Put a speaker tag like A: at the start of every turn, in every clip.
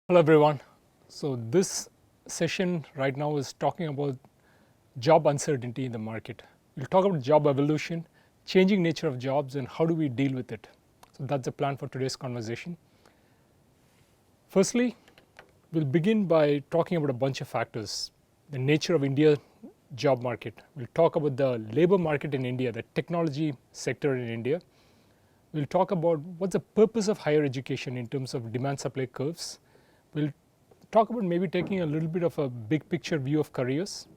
A: Hello everyone. So this session right now is talking about job uncertainty in the market. We'll talk about job evolution, changing nature of jobs and how do we deal with it. So that's the plan for today's conversation. Firstly, we'll begin by talking about a bunch of factors. The nature of India's job market. We'll talk about the labor market in India, the technology sector in India. We'll talk about what's the purpose of higher education in terms of demand supply curves. We'll talk about maybe taking a little bit of a big picture view of careers.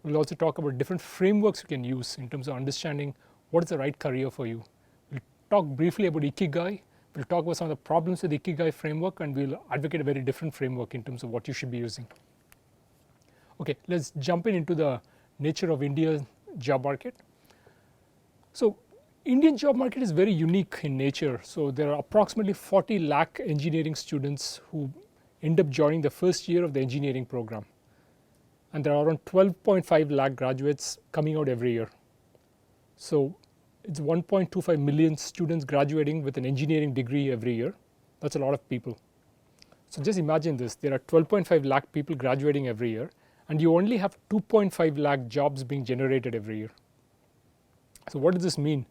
A: We'll also talk about different frameworks you can use in terms of understanding what is the right career for you. We'll talk briefly about Ikigai. We'll talk about some of the problems with the Ikigai framework and we'll advocate a very different framework in terms of what you should be using. Okay, let's jump into the nature of India's job market. So Indian job market is very unique in nature. So there are approximately 40 lakh engineering students who end up joining the first year of the engineering program. And there are around 12.5 lakh graduates coming out every year. So it's 1.25 million students graduating with an engineering degree every year. That's a lot of people. So just imagine this, there are 12.5 lakh people graduating every year and you only have 2.5 lakh jobs being generated every year. So what does this mean?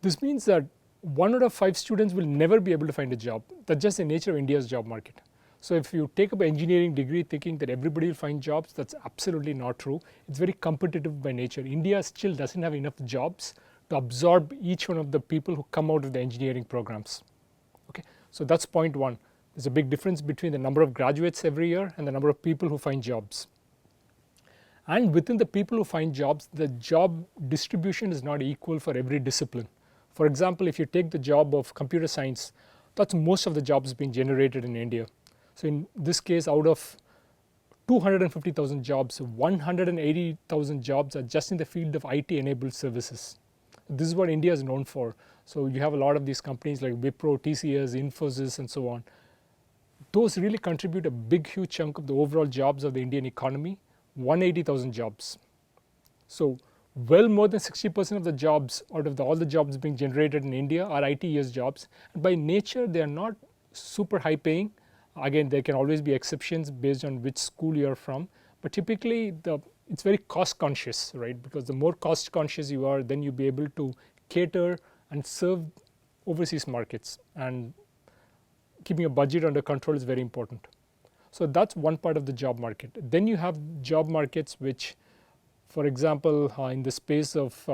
A: This means that 1 out of 5 students will never be able to find a job. That's just the nature of India's job market. So if you take up an engineering degree thinking that everybody will find jobs, that's absolutely not true. It's very competitive by nature. India still doesn't have enough jobs to absorb each one of the people who come out of the engineering programs. Okay, so that's point one. There's a big difference between the number of graduates every year and the number of people who find jobs. And within the people who find jobs, the job distribution is not equal for every discipline. For example, if you take the job of computer science, that's most of the jobs being generated in India. So in this case, out of 250,000 jobs, 180,000 jobs are just in the field of IT enabled services. This is what India is known for. So you have a lot of these companies like Wipro, TCS, Infosys and so on. Those really contribute a big huge chunk of the overall jobs of the Indian economy, 180,000 jobs. So well more than 60% of the jobs out of all the jobs being generated in India are ITES jobs. And by nature, they are not super high paying. Again, there can always be exceptions based on which school you are from, but typically it's very cost conscious, right? Because the more cost conscious you are, then you'll be able to cater and serve overseas markets, and keeping a budget under control is very important. So that's one part of the job market. Then you have job markets which, for example, in the space of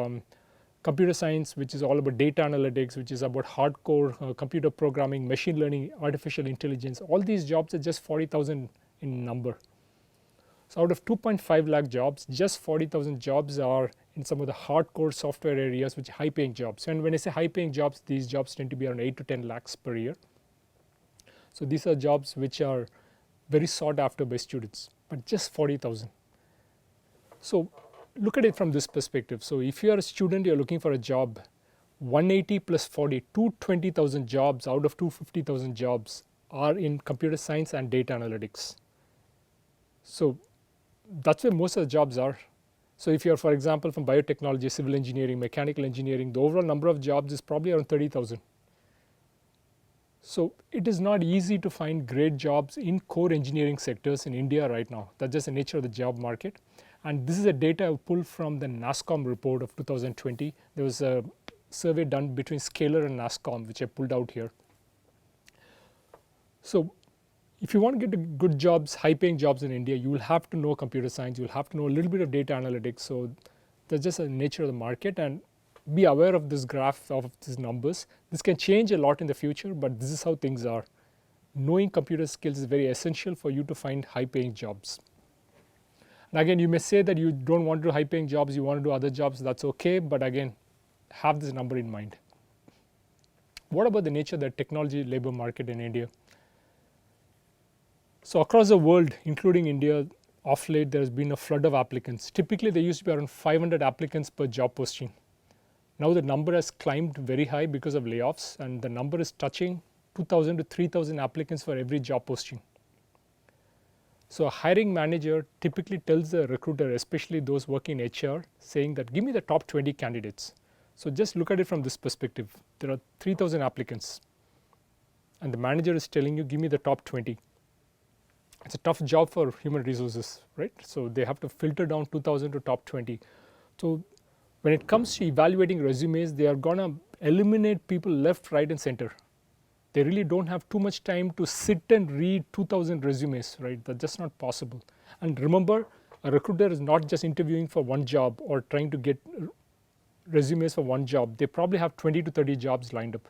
A: computer science, which is all about data analytics, which is about hardcore computer programming, machine learning, artificial intelligence. All these jobs are just 40,000 in number. So out of 2.5 lakh jobs, just 40,000 jobs are in some of the hardcore software areas, which are high paying jobs. And when I say high paying jobs, these jobs tend to be around 8 to 10 lakhs per year. So these are jobs which are very sought after by students, but just 40,000. So look at it from this perspective. So if you are a student, you're looking for a job, 180 plus 40, 220,000 jobs out of 250,000 jobs are in computer science and data analytics. So that's where most of the jobs are. So if you're, for example, from biotechnology, civil engineering, mechanical engineering, the overall number of jobs is probably around 30,000. So it is not easy to find great jobs in core engineering sectors in India right now. That's just the nature of the job market. And this is a data I pulled from the NASSCOM report of 2020. There was a survey done between Scaler and NASSCOM, which I pulled out here. So if you want to get good jobs, high paying jobs in India, you will have to know computer science, you will have to know a little bit of data analytics. So that's just the nature of the market, and be aware of this graph, of these numbers. This can change a lot in the future, but this is how things are. Knowing computer skills is very essential for you to find high paying jobs. And again, you may say that you don't want to do high paying jobs, you want to do other jobs, that's okay, but again, have this number in mind. What about the nature of the technology labor market in India? So across the world, including India, of late there has been a flood of applicants. Typically there used to be around 500 applicants per job posting. Now the number has climbed very high because of layoffs, and the number is touching 2,000 to 3,000 applicants for every job posting. So a hiring manager typically tells the recruiter, especially those working in HR, saying that give me the top 20 candidates. So just look at it from this perspective. There are 3,000 applicants and the manager is telling you give me the top 20. it's a tough job for human resources, right? So they have to filter down 2000 to top 20. So when it comes to evaluating resumes, they are gonna eliminate people left, right, and center. They really don't have too much time to sit and read 2000 resumes, right? That's just not possible. And remember, a recruiter is not just interviewing for one job or trying to get resumes for one job. They probably have 20 to 30 jobs lined up.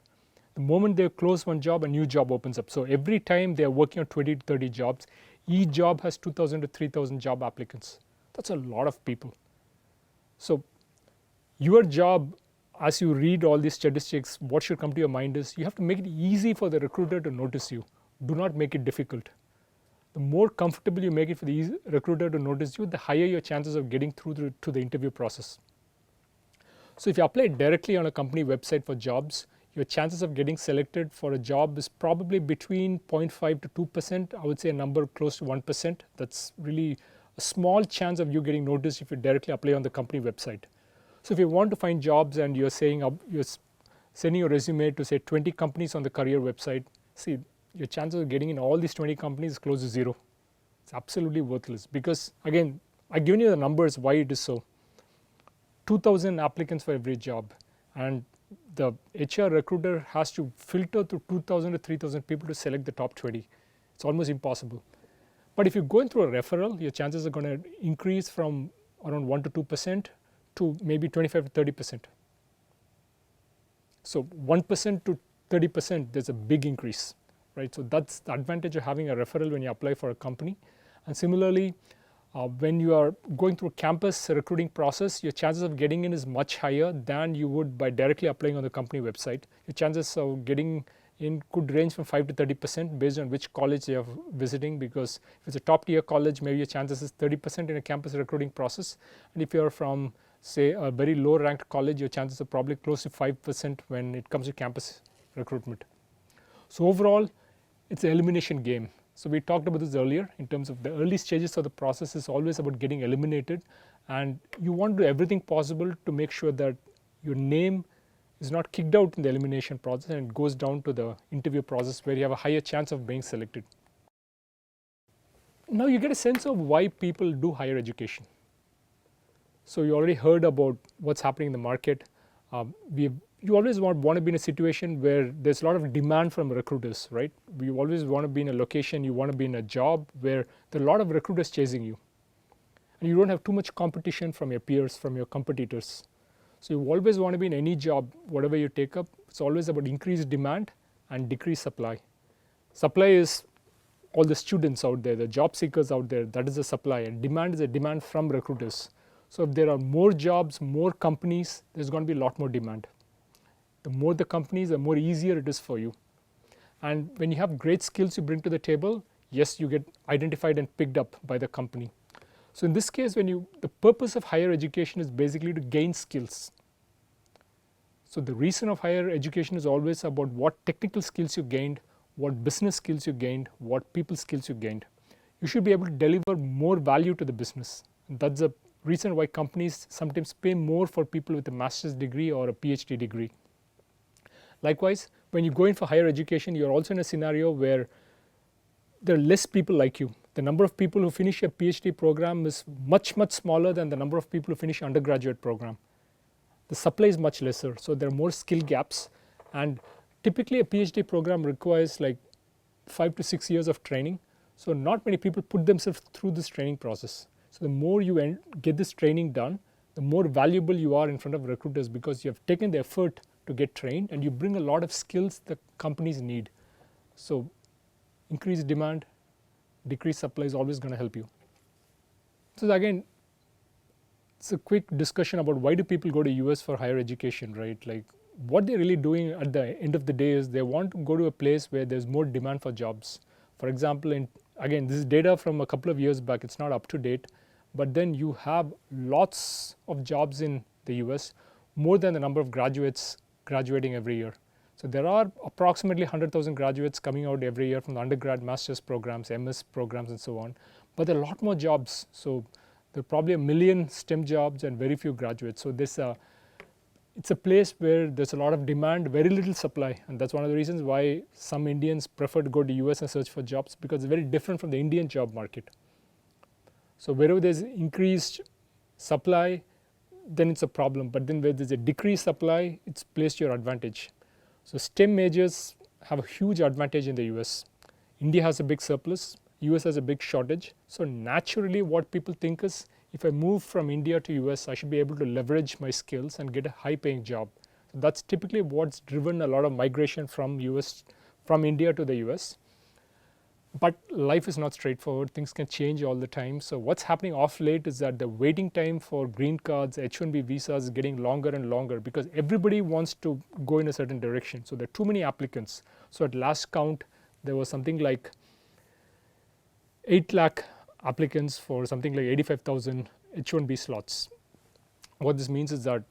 A: The moment they close one job, a new job opens up. So every time they are working on 20 to 30 jobs, each job has 2000 to 3000 job applicants. That's a lot of people. So your job, as you read all these statistics, what should come to your mind is you have to make it easy for the recruiter to notice you. Do not make it difficult. The more comfortable you make it for the recruiter to notice you, the higher your chances of getting through to the interview process. So if you apply directly on a company website for jobs, your chances of getting selected for a job is probably between 0.5 to 2%. I would say a number close to 1%. That's really a small chance of you getting noticed if you directly apply on the company website. So if you want to find jobs and you're sending your resume to say 20 companies on the career website, see, your chances of getting in all these 20 companies is close to zero. It's absolutely worthless because, again, I've given you the numbers why it is so. 2000 applicants for every job, and the HR recruiter has to filter through 2000 to 3000 people to select the top 20. It's almost impossible. But if you're going through a referral, your chances are going to increase from around 1 to 2% to maybe 25 to 30%. So 1% to 30%, there's a big increase, right? So that's the advantage of having a referral when you apply for a company. And similarly, when you are going through a campus recruiting process, your chances of getting in is much higher than you would by directly applying on the company website. Your chances of getting in could range from 5 to 30% based on which college you are visiting, because if it's a top tier college, maybe your chances is 30% in a campus recruiting process. And if you're from, say, a very low ranked college, your chances are probably close to 5% when it comes to campus recruitment. So overall, it's an elimination game. So we talked about this earlier in terms of the early stages of the process is always about getting eliminated, and you want to do everything possible to make sure that your name is not kicked out in the elimination process and it goes down to the interview process where you have a higher chance of being selected. Now you get a sense of why people do higher education. So you already heard about what's happening in the market. You always want to be in a situation where there's a lot of demand from recruiters, right? You always want to be in a location, you want to be in a job where there are a lot of recruiters chasing you. And you don't have too much competition from your peers, from your competitors. So you always want to be in any job, whatever you take up, it's always about increased demand and decreased supply. Supply is all the students out there, the job seekers out there, that is the supply. And demand is a demand from recruiters. So if there are more jobs, more companies, there's going to be a lot more demand. The more the companies, the more easier it is for you. And when you have great skills you bring to the table, yes, you get identified and picked up by the company. So in this case, the purpose of higher education is basically to gain skills. So the reason of higher education is always about what technical skills you gained, what business skills you gained, what people skills you gained. You should be able to deliver more value to the business. And that's the reason why companies sometimes pay more for people with a master's degree or a PhD degree. Likewise, when you go in for higher education, you're also in a scenario where there are less people like you. The number of people who finish a PhD program is much, much smaller than the number of people who finish an undergraduate program. The supply is much lesser, so there are more skill gaps. And typically a PhD program requires like 5 to 6 years of training. So not many people put themselves through this training process. So the more you get this training done, the more valuable you are in front of recruiters because you have taken the effort to get trained and you bring a lot of skills that companies need. So increased demand, decreased supply is always going to help you. So again, it's a quick discussion about why do people go to US for higher education, right? Like what they're really doing at the end of the day is they want to go to a place where there's more demand for jobs. For example, again, this is data from a couple of years back, it's not up to date, but then you have lots of jobs in the US, more than the number of graduates graduating every year. So there are approximately 100,000 graduates coming out every year from the undergrad, master's programs, MS programs and so on. But there are a lot more jobs. So there are probably 1 million STEM jobs and very few graduates. So this it's a place where there's a lot of demand, very little supply, and that's one of the reasons why some Indians prefer to go to US and search for jobs, because it's very different from the Indian job market. So wherever there's increased supply, then it's a problem, but then where there's a decreased supply, it's placed to your advantage. So STEM majors have a huge advantage in the US. India has a big surplus, US has a big shortage. So naturally what people think is, if I move from India to US, I should be able to leverage my skills and get a high paying job. So that's typically what's driven a lot of migration from India to the US. But life is not straightforward, things can change all the time. So what's happening off late is that the waiting time for green cards, H1B visas is getting longer and longer, because everybody wants to go in a certain direction. So there are too many applicants. So at last count, there was something like 8 lakh applicants for something like 85,000 H1B slots. What this means is that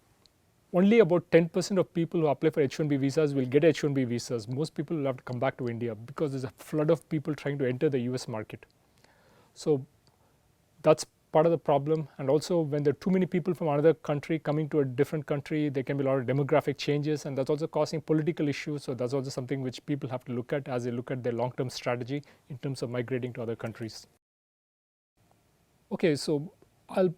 A: only about 10% of people who apply for H1B visas will get H1B visas. Most people will have to come back to India because there's a flood of people trying to enter the US market. So that's part of the problem. And also when there are too many people from another country coming to a different country, there can be a lot of demographic changes, and that's also causing political issues. So that's also something which people have to look at as they look at their long-term strategy in terms of migrating to other countries. Okay, so I'll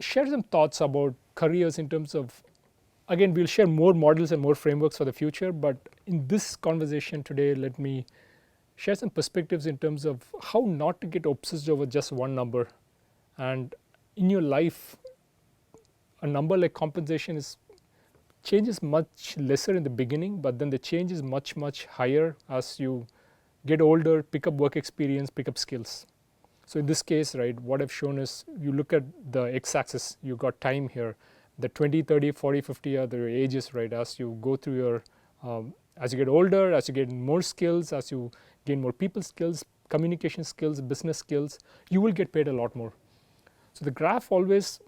A: share some thoughts about careers in terms of, again, we'll share more models and more frameworks for the future, but in this conversation today, let me share some perspectives in terms of how not to get obsessed over just one number. And in your life, a number like compensation changes much lesser in the beginning, but then the change is much, much higher as you get older, pick up work experience, pick up skills. So in this case, right, what I've shown is, you look at the x-axis, you got time here. The 20, 30, 40, 50 are the ages, right, as you go through your, as you get older, as you get more skills, as you gain more people skills, communication skills, business skills, you will get paid a lot more. So the graph always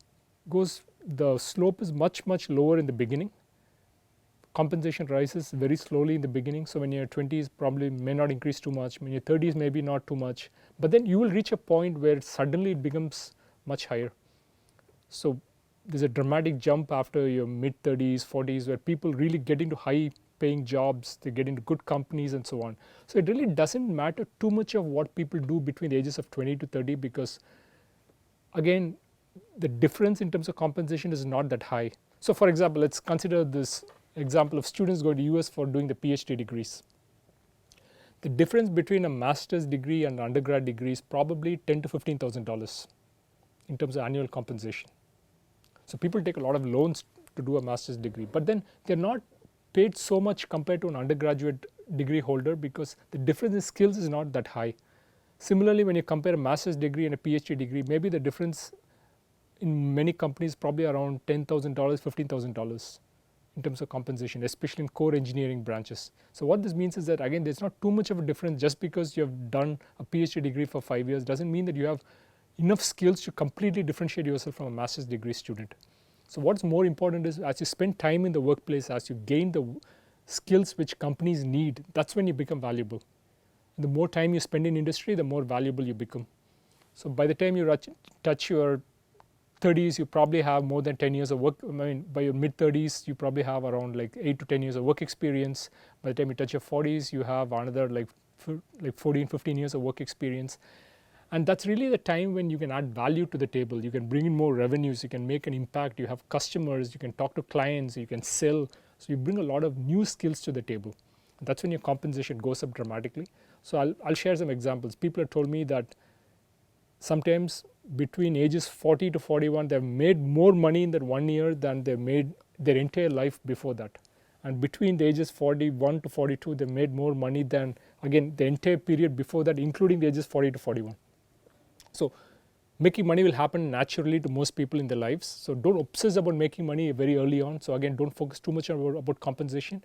A: goes, the slope is much, much lower in the beginning. Compensation rises very slowly in the beginning. So when you're 20s, probably may not increase too much. When you're 30s, maybe not too much. But then you will reach a point where suddenly it becomes much higher. So there's a dramatic jump after your mid 30s, 40s, where people really get into high paying jobs, they get into good companies and so on. So it really doesn't matter too much of what people do between the ages of 20 to 30, because again, the difference in terms of compensation is not that high. So for example, let's consider this example of students going to US for doing the PhD degrees. The difference between a master's degree and an undergrad degree is probably $10,000 to $15,000 in terms of annual compensation. So people take a lot of loans to do a master's degree, but then they're not paid so much compared to an undergraduate degree holder, because the difference in skills is not that high. Similarly, when you compare a master's degree and a PhD degree, maybe the difference in many companies probably around $10,000, $15,000 in terms of compensation, especially in core engineering branches. So what this means is that, again, there's not too much of a difference. Just because you have done a PhD degree for 5 years doesn't mean that you have enough skills to completely differentiate yourself from a master's degree student. So what's more important is, as you spend time in the workplace, as you gain the skills which companies need, that's when you become valuable. The more time you spend in industry, the more valuable you become. So by the time you touch your 30s, you probably have more than 10 years of work. I mean, by your mid 30s, you probably have around like 8 to 10 years of work experience. By the time you touch your 40s, you have another like 14, 15 years of work experience. And that's really the time when you can add value to the table. You can bring in more revenues, you can make an impact, you have customers, you can talk to clients, you can sell. So you bring a lot of new skills to the table. That's when your compensation goes up dramatically. So I'll share some examples. People have told me that sometimes between ages 40 to 41, they've made more money in that 1 year than they made their entire life before that. And between the ages 41 to 42, they made more money than, again, the entire period before that, including the ages 40 to 41. So making money will happen naturally to most people in their lives. So don't obsess about making money very early on. So again, don't focus too much about compensation.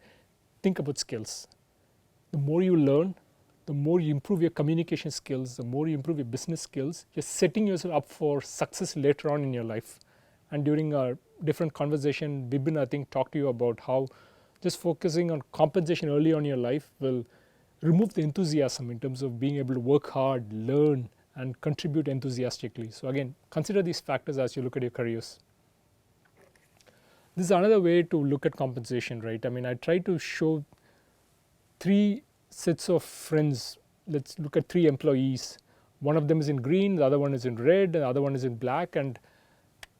A: Think about skills. The more you learn, the more you improve your communication skills, the more you improve your business skills, you're setting yourself up for success later on in your life. And during a different conversation, Bipin, I think, talked to you about how just focusing on compensation early on in your life will remove the enthusiasm in terms of being able to work hard, learn, and contribute enthusiastically. So again, consider these factors as you look at your careers. This is another way to look at compensation, right? I mean, I try to show three sets of friends. Let's look at three employees. One of them is in green, the other one is in red, the other one is in black, and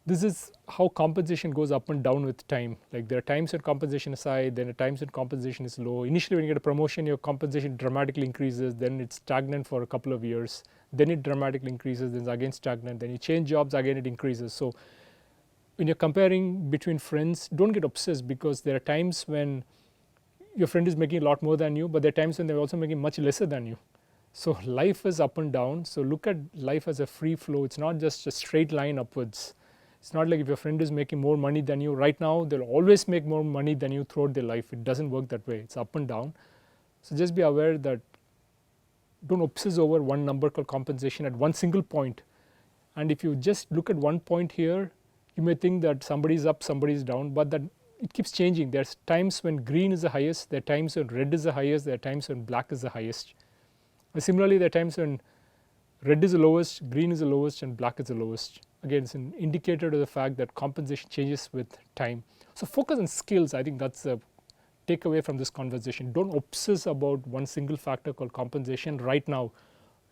A: this is how compensation goes up and down with time. Like there are times when compensation is high, then at times when compensation is low. Initially when you get a promotion, your compensation dramatically increases, then it's stagnant for a couple of years, then it dramatically increases, then it's again stagnant, then you change jobs, again it increases. So when you're comparing between friends, don't get obsessed, because there are times when your friend is making a lot more than you, but there are times when they're also making much lesser than you. So life is up and down. So look at life as a free flow. It's not just a straight line upwards. It's not like if your friend is making more money than you right now, they'll always make more money than you throughout their life. It doesn't work that way. It's up and down. So just be aware that don't obsess over one number called compensation at one single point. And if you just look at one point here, you may think that somebody is up, somebody is down, but that it keeps changing. There's times when green is the highest, there are times when red is the highest, there are times when black is the highest. And similarly, there are times when red is the lowest, green is the lowest, and black is the lowest. Again, it's an indicator to the fact that compensation changes with time. So focus on skills. I think that's a takeaway from this conversation. Don't obsess about one single factor called compensation right now.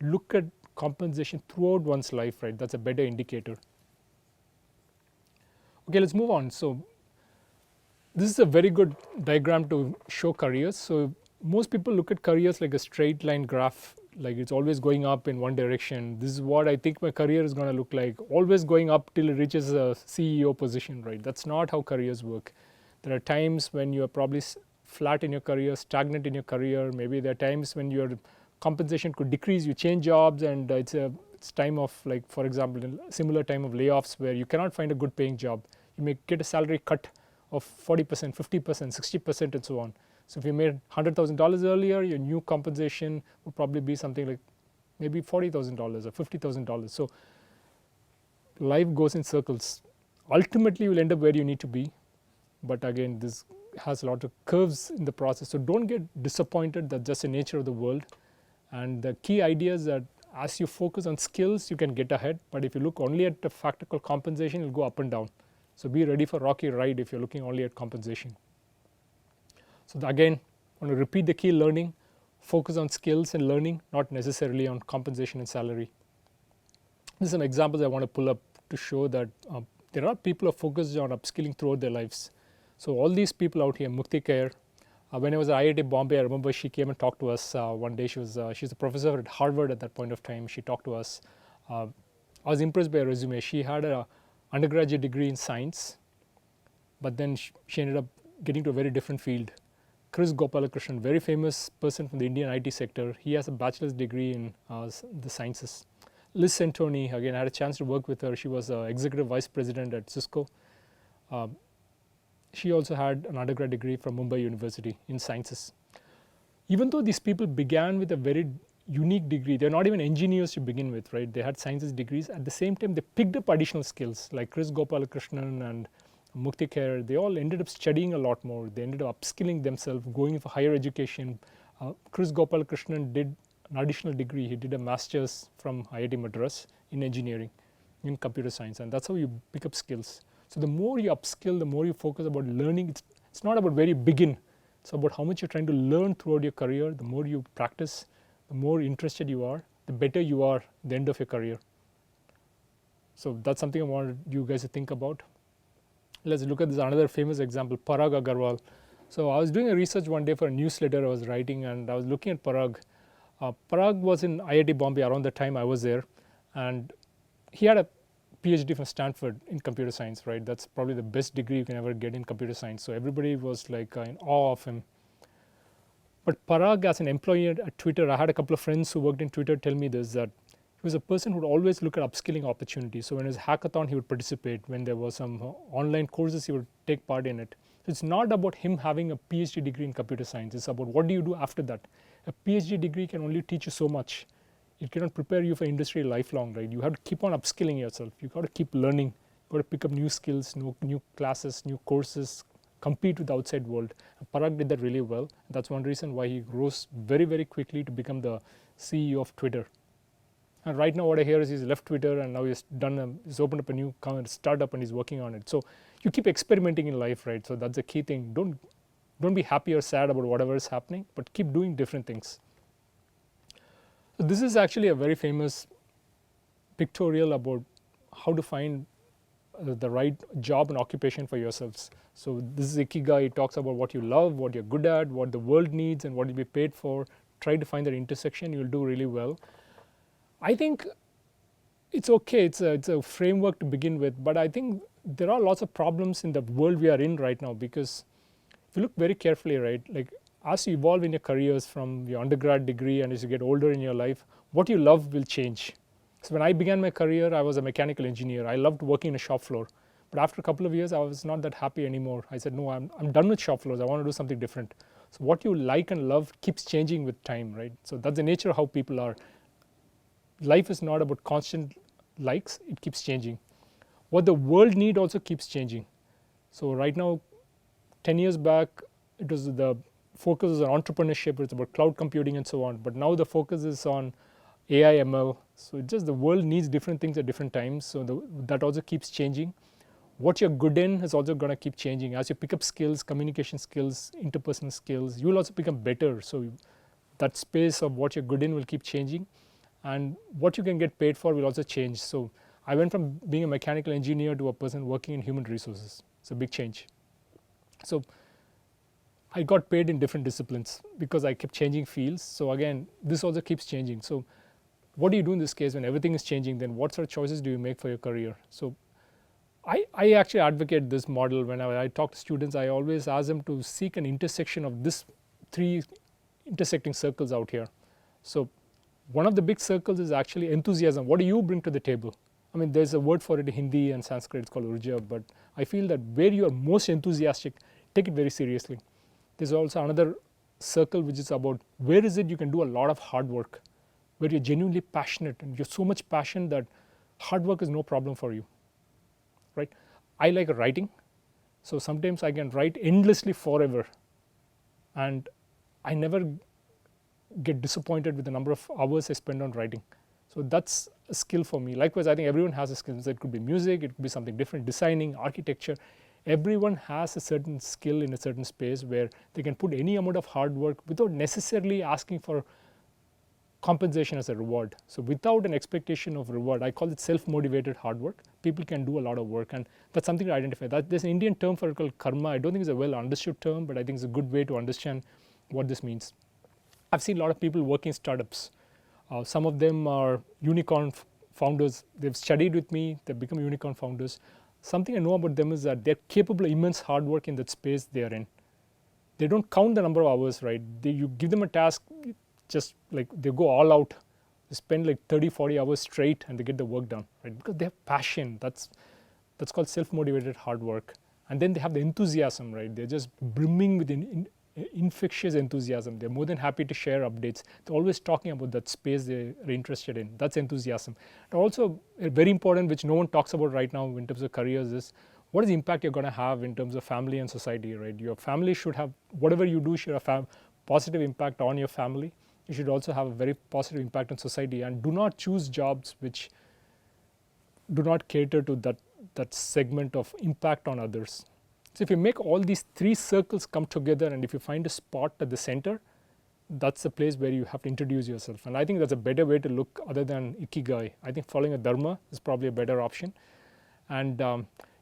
A: Look at compensation throughout one's life, right? That's a better indicator. Okay, let's move on. So this is a very good diagram to show careers. So most people look at careers like a straight line graph, like it's always going up in one direction. This is what I think my career is going to look like, always going up till it reaches a CEO position, right? That's not how careers work. There are times when you are probably flat in your career, stagnant in your career. Maybe there are times when your compensation could decrease, you change jobs, and it's time of, like, for example, a similar time of layoffs where you cannot find a good paying job. You may get a salary cut of 40%, 50%, 60%, and so on. So if you made $100,000 earlier, your new compensation would probably be something like maybe $40,000 or $50,000. So life goes in circles. Ultimately, you will end up where you need to be. But again, this has a lot of curves in the process. So don't get disappointed. That's just the nature of the world. And the key idea is that as you focus on skills, you can get ahead. But if you look only at the factor called compensation, you'll go up and down. So be ready for rocky ride if you're looking only at compensation. So again, I want to repeat the key learning. Focus on skills and learning, not necessarily on compensation and salary. These are some examples I want to pull up to show that there are people who are focused on upskilling throughout their lives. So all these people out here, Mukti Kair, when I was at IIT Bombay, I remember she came and talked to us one day. She's a professor at Harvard at that point of time. She talked to us. I was impressed by her resume. She had an undergraduate degree in science, but then she ended up getting to a very different field. Chris Gopalakrishnan, very famous person from the Indian IT sector. He has a bachelor's degree in the sciences. Liz Centoni, again, I had a chance to work with her. She was executive vice president at Cisco. She also had an undergrad degree from Mumbai University in sciences. Even though these people began with a very unique degree, they're not even engineers to begin with, right? They had sciences degrees. At the same time, they picked up additional skills like Chris Gopalakrishnan and Mukti Kair. They all ended up studying a lot more. They ended up upskilling themselves, going for higher education. Chris Gopalakrishnan did an additional degree. He did a master's from IIT Madras in engineering, in computer science, and that's how you pick up skills. So the more you upskill, the more you focus about learning. It's not about where you begin. It's about how much you're trying to learn throughout your career. The more you practice, the more interested you are, the better you are at the end of your career. So that's something I wanted you guys to think about. Let's look at this another famous example, Parag Agarwal. So I was doing a research one day for a newsletter I was writing, and I was looking at Parag. Parag was in IIT Bombay around the time I was there, and he had a PhD from Stanford in computer science, right? That's probably the best degree you can ever get in computer science. So everybody was like in awe of him. But Parag, as an employee at Twitter, I had a couple of friends who worked in Twitter tell me this, that he was a person who would always look at upskilling opportunities. So when it was hackathon, he would participate. When there was some online courses, he would take part in it. So it's not about him having a PhD degree in computer science. It's about what do you do after that. A PhD degree can only teach you so much. It cannot prepare you for industry lifelong, right? You have to keep on upskilling yourself. You got to keep learning. You got to pick up new skills, new classes, new courses, compete with the outside world. And Parag did that really well. That's one reason why he rose very, very quickly to become the CEO of Twitter. And right now what I hear is he's left Twitter and now he's opened up a new startup and he's working on it. So you keep experimenting in life, right? So that's the key thing. Don't be happy or sad about whatever is happening, but keep doing different things. So this is actually a very famous pictorial about how to find the right job and occupation for yourselves. So this is Ikigai. It talks about what you love, what you're good at, what the world needs, and what you'll be paid for. Try to find that intersection. You'll do really well. I think it's okay. It's a framework to begin with, but I think there are lots of problems in the world we are in right now, because if you look very carefully, right, like as you evolve in your careers from your undergrad degree and as you get older in your life, what you love will change. So when I began my career, I was a mechanical engineer. I loved working in a shop floor. But after a couple of years, I was not that happy anymore. I said, no, I'm done with shop floors. I want to do something different. So what you like and love keeps changing with time, right? So that's the nature of how people are. Life is not about constant likes. It keeps changing. What the world need also keeps changing. So right now, 10 years back, it was the focus is on entrepreneurship. It's about cloud computing and so on. But now the focus is on AI, ML. So it's just the world needs different things at different times. So that also keeps changing. What you're good in is also going to keep changing. As you pick up skills, communication skills, interpersonal skills, you will also become better. So that space of what you're good in will keep changing. And what you can get paid for will also change. So I went from being a mechanical engineer to a person working in human resources. It's a big change. So I got paid in different disciplines because I kept changing fields. So again, this also keeps changing. So what do you do in this case when everything is changing? Then what sort of choices do you make for your career? So I actually advocate this model. When I talk to students, I always ask them to seek an intersection of this 3 intersecting circles out here. So one of the big circles is actually enthusiasm. What do you bring to the table? I mean, there's a word for it in Hindi and Sanskrit, it's called urja, but I feel that where you are most enthusiastic, take it very seriously. There's also another circle which is about where is it you can do a lot of hard work, where you're genuinely passionate and you're so much passion that hard work is no problem for you, right? I like writing, so sometimes I can write endlessly forever and I never get disappointed with the number of hours I spend on writing. So that's a skill for me. Likewise, I think everyone has a skill. So it could be music, it could be something different, designing, architecture. Everyone has a certain skill in a certain space where they can put any amount of hard work without necessarily asking for compensation as a reward. So without an expectation of reward, I call it self-motivated hard work. People can do a lot of work, and that's something to identify. There's an Indian term for it called karma. I don't think it's a well understood term, but I think it's a good way to understand what this means. I've seen a lot of people working startups. Some of them are unicorn founders. They've studied with me, they've become unicorn founders. Something I know about them is that they're capable of immense hard work in that space they are in. They don't count the number of hours, right? You give them a task, just like they go all out. They spend like 30, 40 hours straight and they get the work done, right? Because they have passion. That's called self-motivated hard work. And then they have the enthusiasm, right? They're just brimming with infectious enthusiasm. They're more than happy to share updates. They're always talking about that space they're interested in. That's enthusiasm. And also very important, which no one talks about right now in terms of careers, is what is the impact you're going to have in terms of family and society, right? Your family should have, whatever you do should have positive impact on your family. You should also have a very positive impact on society, and do not choose jobs which do not cater to that segment of impact on others. So if you make all these 3 circles come together, and if you find a spot at the center, that's the place where you have to introduce yourself. And I think that's a better way to look other than Ikigai. I think following a dharma is probably a better option. And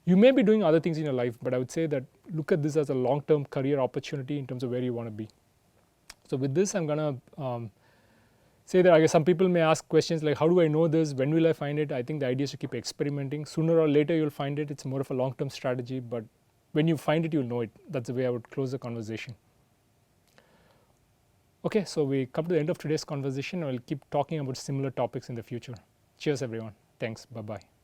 A: you may be doing other things in your life, but I would say that look at this as a long-term career opportunity in terms of where you want to be. So with this, I'm going to say that I guess some people may ask questions like, how do I know this? When will I find it? I think the idea is to keep experimenting. Sooner or later, you'll find it. It's more of a long-term strategy, but when you find it, you'll know it. That's the way I would close the conversation. Okay, so we come to the end of today's conversation. I'll keep talking about similar topics in the future. Cheers, everyone. Thanks. Bye-bye.